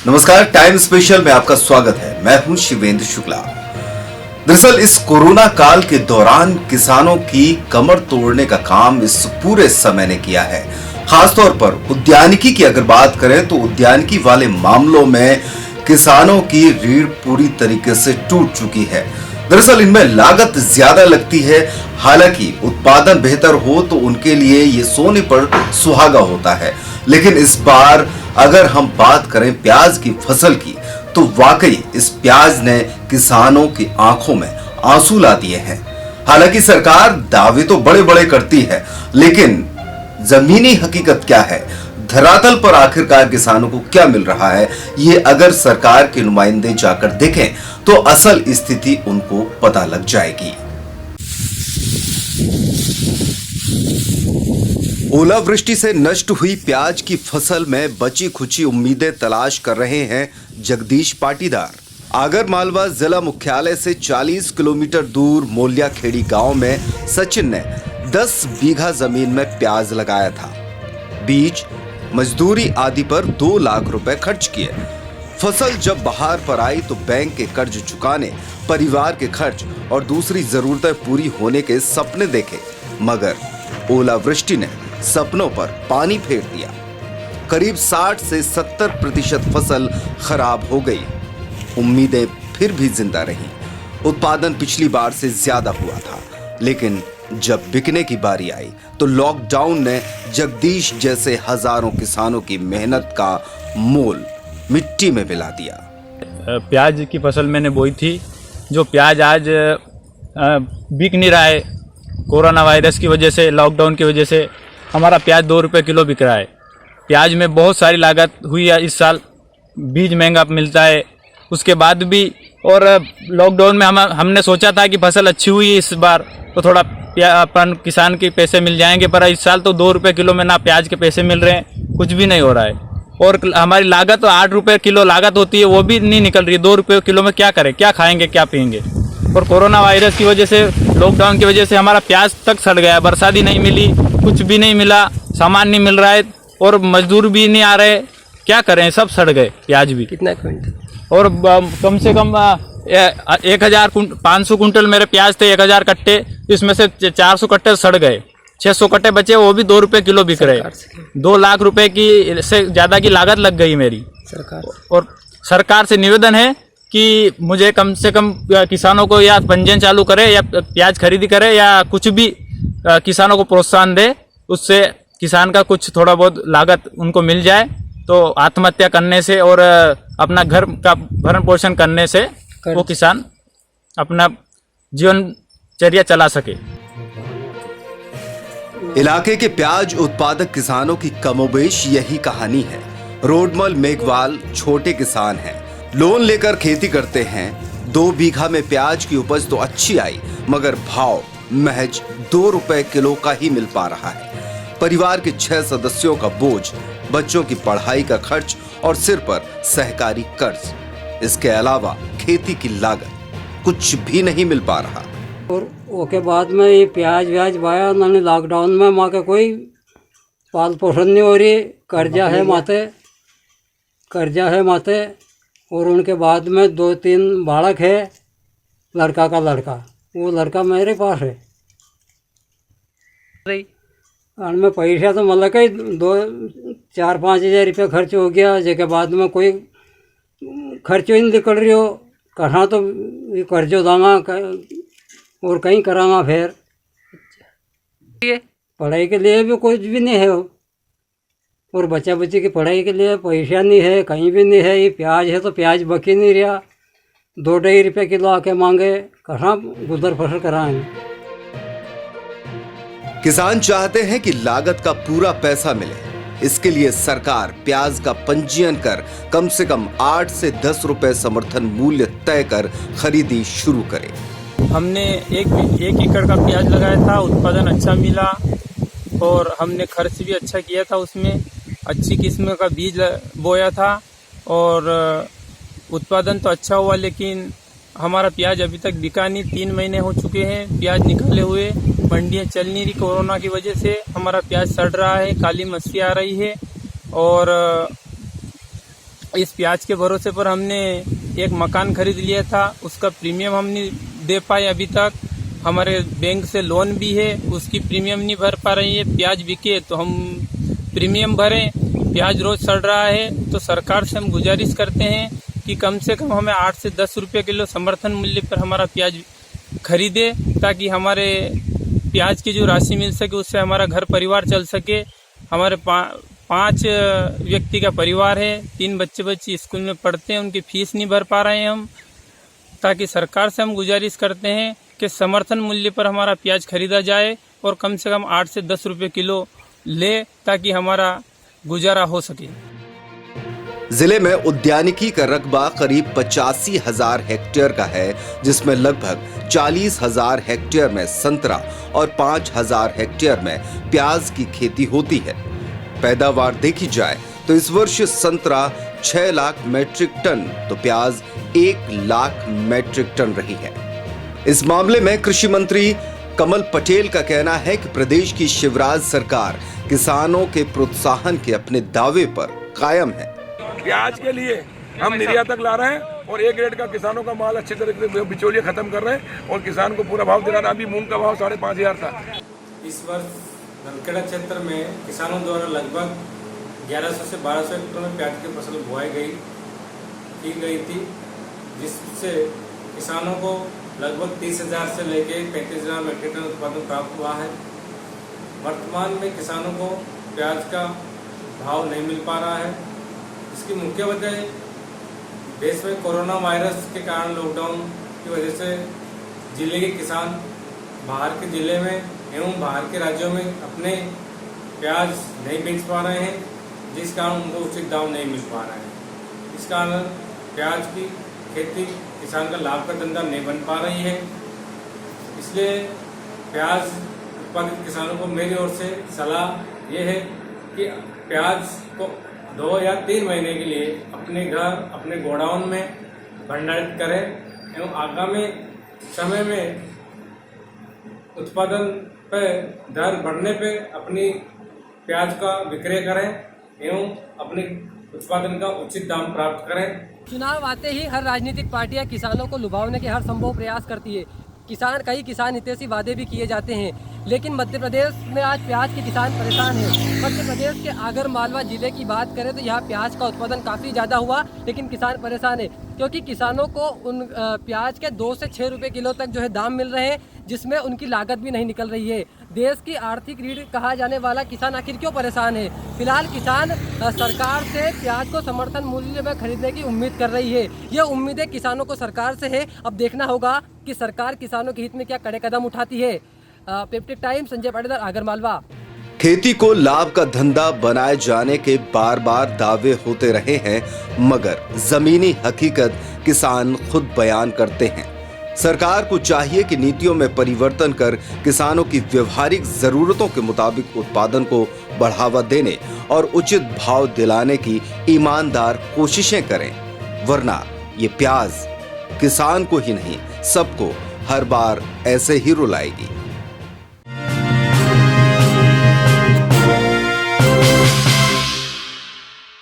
नमस्कार, time special में आपका स्वागत है। मैं हूं शिवेंद्र शुक्ला। दरअसल इस कोरोना काल के दौरान किसानों की कमर तोड़ने का काम इस पूरे समय ने किया है। खासतौर पर उद्यानिकी की अगर बात करें तो उद्यानिकी वाले मामलों में किसानों की रीढ़ पूरी तरीके से टूट चुकी है। दरअसल इनमें लागत ज्यादा लगती है, हालांकि उत्पादन बेहतर हो तो उनके लिए ये सोने पर सुहागा होता है। लेकिन इस बार अगर हम बात करें प्याज की फसल की, तो वाकई इस प्याज ने किसानों की आंखों में आंसू ला दिए हैं। हालांकि सरकार दावे तो बड़े बड़े करती है, लेकिन जमीनी हकीकत क्या है, धरातल पर आखिरकार किसानों को क्या मिल रहा है, ये अगर सरकार के नुमाइंदे जाकर देखें तो असल स्थिति उनको पता लग जाएगी। ओलावृष्टि से नष्ट हुई प्याज की फसल में बची खुची उम्मीदें तलाश कर रहे हैं जगदीश पाटीदार। आगर मालवा जिला मुख्यालय से 40 किलोमीटर दूर मोलिया खेड़ी गांव में सचिन ने 10 बीघा जमीन में प्याज लगाया था। बीज, मजदूरी आदि पर 2 लाख रुपए खर्च किए। फसल जब बहार पर आई तो बैंक के कर्ज चुकाने, परिवार के खर्च और दूसरी जरूरतें पूरी होने के सपने देखे, मगर ओलावृष्टि ने सपनों पर पानी फेर दिया। करीब 60 से 70% फसल खराब हो गई। उम्मीदें फिर भी जिंदा रही। उत्पादन पिछली बार से ज्यादा हुआ था, लेकिन जब बिकने की बारी आई तो लॉकडाउन ने जगदीश जैसे हजारों किसानों की मेहनत का मोल मिट्टी में मिला दिया। प्याज की फसल मैंने बोई थी, जो प्याज आज बिक नहीं रहा है। कोरोना वायरस की वजह से, लॉकडाउन की वजह से हमारा प्याज 2 रुपये किलो बिक रहा है। प्याज में बहुत सारी लागत हुई है इस साल। बीज महंगा मिलता है, उसके बाद भी, और लॉकडाउन में हमने सोचा था कि फसल अच्छी हुई है इस बार तो थोड़ा अपन किसान के पैसे मिल जाएंगे, पर इस साल तो 2 रुपये किलो में ना प्याज के पैसे मिल रहे हैं, कुछ भी नहीं हो रहा है। और हमारी लागत तो 8 रुपये किलो लागत होती है, वो भी नहीं निकल रही है। 2 रुपये किलो में क्या करें, क्या खाएंगे, क्या पिएंगे। और कोरोना वायरस की वजह से, लॉकडाउन की वजह से हमारा प्याज तक सड़ गया। बरसाती नहीं मिली, कुछ भी नहीं मिला, सामान नहीं मिल रहा है और मजदूर भी नहीं आ रहे। क्या करें, सब सड़ गए प्याज भी। कितना क्विंटल? और कम से कम 1500 कुंटल मेरे प्याज थे, 1000 कट्टे, इसमें से 400 कट्टे सड़ गए। 600 कट्टे बचे, वो भी 2 रुपये किलो बिक रहे। 2 लाख रुपए की से ज़्यादा की लागत लग गई मेरी सरकार। और सरकार से निवेदन है कि मुझे कम से कम किसानों को या पंजीयन चालू करे या प्याज खरीदी करे या कुछ भी किसानों को प्रोत्साहन दे, उससे किसान का कुछ थोड़ा बहुत लागत उनको मिल जाए तो आत्महत्या करने से और अपना घर का भरण पोषण करने से वो किसान अपना जीवनचर्या चला सके। इलाके के प्याज उत्पादक किसानों की कमोबेश यही कहानी है। रोडमल मेघवाल छोटे किसान हैं, लोन लेकर खेती करते हैं। 2 बीघा में प्याज की उपज तो अच्छी आई, मगर भाव महज 2 रुपए किलो का ही मिल पा रहा है। परिवार के 6 सदस्यों का बोझ, बच्चों की पढ़ाई का खर्च और सिर पर सहकारी कर्ज। इसके अलावा खेती की लागत, कुछ भी नहीं मिल पा रहा। और उसके बाद में ये प्याज व्याज बाया उन्होंने लॉकडाउन में, माँ का कोई पाल पोषण नहीं हो रही। कर्जा है माथे। और उनके बाद में 2-3 बालक है, लड़का का लड़का, वो लड़का मेरे पास है। और में पैसा तो मतलब कई 2-4-5 हज़ार रुपये खर्च हो गया, जिसके बाद में कोई खर्च ही नहीं निकल रही हो। कहाँ तो कर्जो दांगा और कहीं करांगा, फिर पढ़ाई के लिए भी कुछ भी नहीं है, और बच्चा बच्ची की पढ़ाई के लिए पैसा नहीं है, कहीं भी नहीं है। ये प्याज है तो प्याज बकी नहीं रहा, 2-2.5 रुपये किलो आके मांगे, कहाँ गुजर बसर कराएंगे। किसान चाहते हैं कि लागत का पूरा पैसा मिले। इसके लिए सरकार प्याज का पंजीयन कर कम से कम 8 से 10 रुपए समर्थन मूल्य तय कर खरीदी शुरू करे। हमने एक एकड़ का प्याज लगाया था, उत्पादन अच्छा मिला और हमने खर्च भी अच्छा किया था। उसमें अच्छी किस्म का बीज बोया था और उत्पादन तो अच्छा हुआ, लेकिन हमारा प्याज अभी तक बिका नहीं। 3 महीने हो चुके हैं प्याज निकाले हुए, मंडियाँ चल नहीं रही कोरोना की वजह से। हमारा प्याज सड़ रहा है, काली मस्सी आ रही है और इस प्याज के भरोसे पर हमने एक मकान खरीद लिया था, उसका प्रीमियम हम नहीं दे पाए अभी तक। हमारे बैंक से लोन भी है, उसकी प्रीमियम नहीं भर पा रही है। प्याज बिके तो हम प्रीमियम भरें, प्याज रोज सड़ रहा है। तो सरकार से हम गुजारिश करते हैं कि कम से कम हमें 8 से 10 रुपये किलो समर्थन मूल्य पर हमारा प्याज खरीदे, ताकि हमारे प्याज की जो राशि मिल सके उससे हमारा घर परिवार चल सके। हमारे 5 व्यक्ति का परिवार है, 3 बच्चे स्कूल में पढ़ते हैं, उनकी फीस नहीं भर पा रहे हैं हम। ताकि सरकार से हम गुजारिश करते हैं कि समर्थन मूल्य पर हमारा प्याज खरीदा जाए और कम से कम 8 से 10 रुपये किलो ले, ताकि हमारा गुजारा हो सके। जिले में उद्यानिकी का रकबा करीब 85,000 हेक्टेयर का है, जिसमें लगभग 40,000 हेक्टेयर में संतरा और 5,000 हेक्टेयर में प्याज की खेती होती है। पैदावार देखी जाए तो इस वर्ष संतरा 6 लाख मैट्रिक टन तो प्याज 1 लाख मैट्रिक टन रही है। इस मामले में कृषि मंत्री कमल पटेल का कहना है कि प्रदेश की शिवराज सरकार किसानों के प्रोत्साहन के अपने दावे पर कायम है। प्याज के लिए हम निर्यात तक ला रहे हैं और एक रेट का किसानों का माल अच्छे तरीके से बिचौलिए खत्म कर रहे हैं और किसान को पूरा भाव दिला रहे हैं। अभी मूंग का भाव 5,500 था। इस वर्ष नलखेड़ा क्षेत्र में किसानों द्वारा लगभग 1100 से 1200 हेक्टेयर में प्याज की फसल बुआई की गई थी, जिससे किसानों को लगभग 30,000 से लेकर 35,000 मीट्रिक टन उत्पादन प्राप्त हुआ है। वर्तमान में किसानों को प्याज का भाव नहीं मिल पा रहा है। इसकी मुख्य वजह देश में कोरोना वायरस के कारण लॉकडाउन की वजह से जिले के किसान बाहर के जिले में एवं बाहर के राज्यों में अपने प्याज नहीं बेच पा रहे हैं, जिस कारण उनको उचित दाम नहीं मिल पा रहा है। इस कारण प्याज की खेती किसान का लाभ का धंधा नहीं बन पा रही है। इसलिए प्याज उत्पादित किसानों को मेरी ओर से सलाह ये है कि प्याज को 2 या 3 महीने के लिए अपने घर, अपने गोडाउन में भंडारित करें एवं आगामी समय में उत्पादन पर दर बढ़ने पे अपनी प्याज का विक्रय करें एवं अपने उत्पादन का उचित दाम प्राप्त करें। चुनाव आते ही हर राजनीतिक पार्टियां किसानों को लुभावने के हर संभव प्रयास करती है। कई किसान हितैषी वादे भी किए जाते हैं, लेकिन मध्य प्रदेश में आज प्याज के किसान परेशान हैं। मध्य प्रदेश के आगर मालवा जिले की बात करें तो यहाँ प्याज का उत्पादन काफ़ी ज़्यादा हुआ, लेकिन किसान परेशान है क्योंकि किसानों को उन प्याज के 2 से 6 रुपये किलो तक जो है दाम मिल रहे हैं, जिसमें उनकी लागत भी नहीं निकल रही है। देश की आर्थिक रीढ़ कहा जाने वाला किसान आखिर क्यों परेशान है? फिलहाल किसान सरकार से प्याज को समर्थन मूल्य में खरीदने की उम्मीद कर रही है। ये उम्मीदें किसानों को सरकार से है। अब देखना होगा कि सरकार किसानों के हित में क्या कड़े कदम उठाती है। Peptic time, Sanjay Patidar, Agar Malwa. खेती को लाभ का धंधा बनाए जाने के बार बार दावे होते रहे हैं, मगर जमीनी हकीकत किसान खुद बयान करते हैं। सरकार को चाहिए कि नीतियों में परिवर्तन कर किसानों की व्यवहारिक जरूरतों के मुताबिक उत्पादन को बढ़ावा देने और उचित भाव दिलाने की ईमानदार कोशिशें करें, वरना ये प्याज किसान को ही नहीं सबको हर बार ऐसे ही रुलाएगी।